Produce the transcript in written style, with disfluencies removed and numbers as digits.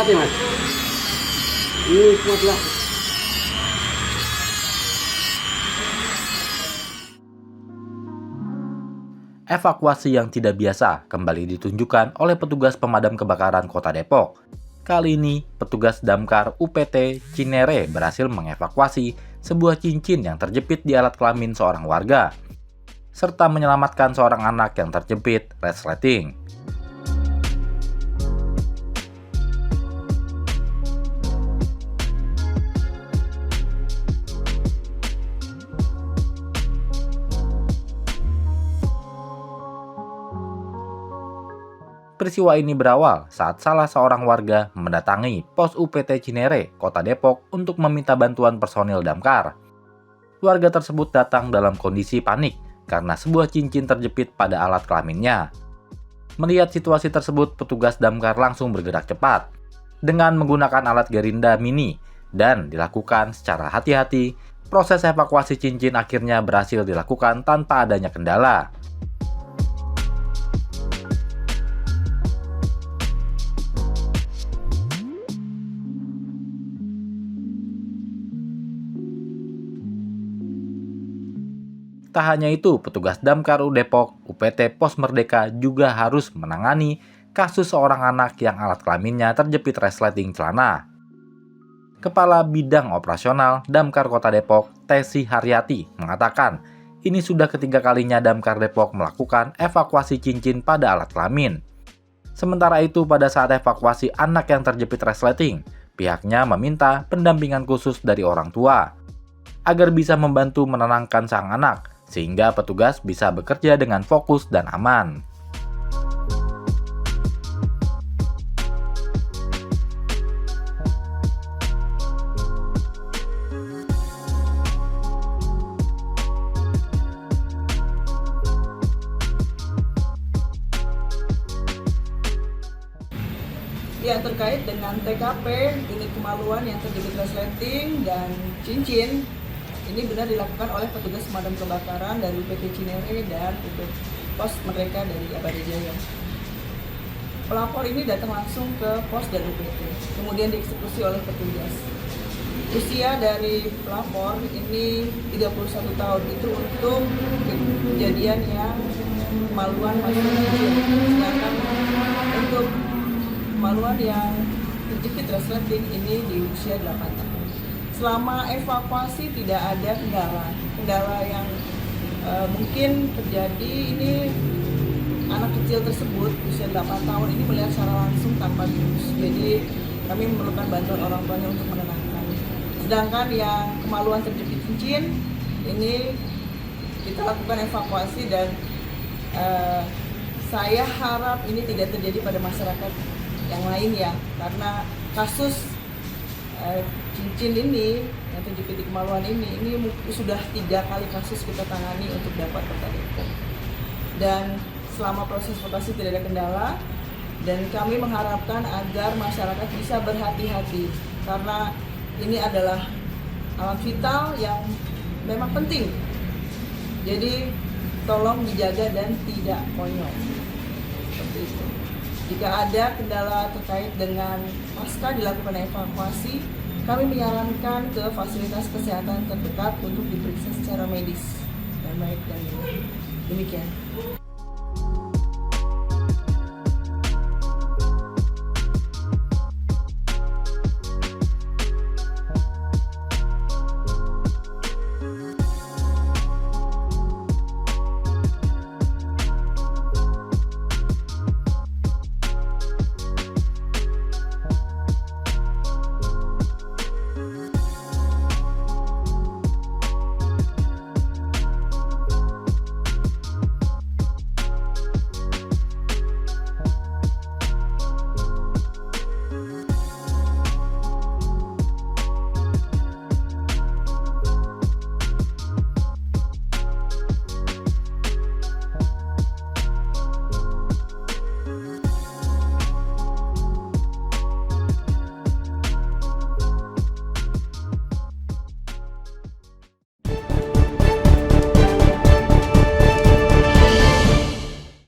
kuat ya mas? Ini kuat lah. Evakuasi yang tidak biasa kembali ditunjukkan oleh petugas pemadam kebakaran Kota Depok. Kali ini, petugas damkar UPT Cinere berhasil mengevakuasi sebuah cincin yang terjepit di alat kelamin seorang warga, serta menyelamatkan seorang anak yang terjepit resleting. Peristiwa ini berawal saat salah seorang warga mendatangi pos UPT Cinere, Kota Depok untuk meminta bantuan personil damkar. Warga tersebut datang dalam kondisi panik karena sebuah cincin terjepit pada alat kelaminnya. Melihat situasi tersebut, petugas damkar langsung bergerak cepat dengan menggunakan alat gerinda mini dan dilakukan secara hati-hati. Proses evakuasi cincin akhirnya berhasil dilakukan tanpa adanya kendala. Tak hanya itu, petugas damkar Depok, UPT Pos Merdeka juga harus menangani kasus seorang anak yang alat kelaminnya terjepit resleting celana. Kepala Bidang Operasional Damkar Kota Depok, Tesi Haryati, mengatakan ini sudah ketiga kalinya Damkar Depok melakukan evakuasi cincin pada alat kelamin. Sementara itu, pada saat evakuasi anak yang terjepit resleting, pihaknya meminta pendampingan khusus dari orang tua agar bisa membantu menenangkan sang anak, sehingga petugas bisa bekerja dengan fokus dan aman. Ya, terkait dengan TKP, unit kemaluan yang terjepit resleting dan cincin, ini benar dilakukan oleh petugas pemadam kebakaran dari UPT Cinere dan UPT Pos Merdeka dari Abadi Jaya. Pelapor ini datang langsung ke pos dan UPT, kemudian dieksekusi oleh petugas. Usia dari pelapor ini 31 tahun, itu untuk kejadian yang kemaluan masih kecil. Sedangkan untuk kemaluan yang terjepit resleting ini di usia 8 tahun. Selama evakuasi tidak ada kendala yang mungkin terjadi. Ini anak kecil tersebut usia 8 tahun ini melihat secara langsung tanpa bius, jadi kami memerlukan bantuan orang tuanya untuk menenangkan. Sedangkan yang kemaluan terjepit cincin ini kita lakukan evakuasi dan saya harap ini tidak terjadi pada masyarakat yang lain ya, karena kasus cincin ini yang terjepit di kemaluan ini sudah 3 kali kasus kita tangani untuk dapat Kota Depok. Dan selama proses evakuasi tidak ada kendala, dan kami mengharapkan agar masyarakat bisa berhati-hati karena ini adalah alat vital yang memang penting. Jadi tolong dijaga dan tidak konyol. Seperti itu. Jika ada kendala terkait dengan pasca dilakukan evakuasi, kami menyarankan ke fasilitas kesehatan terdekat untuk diperiksa secara medis dan baik dan demikian.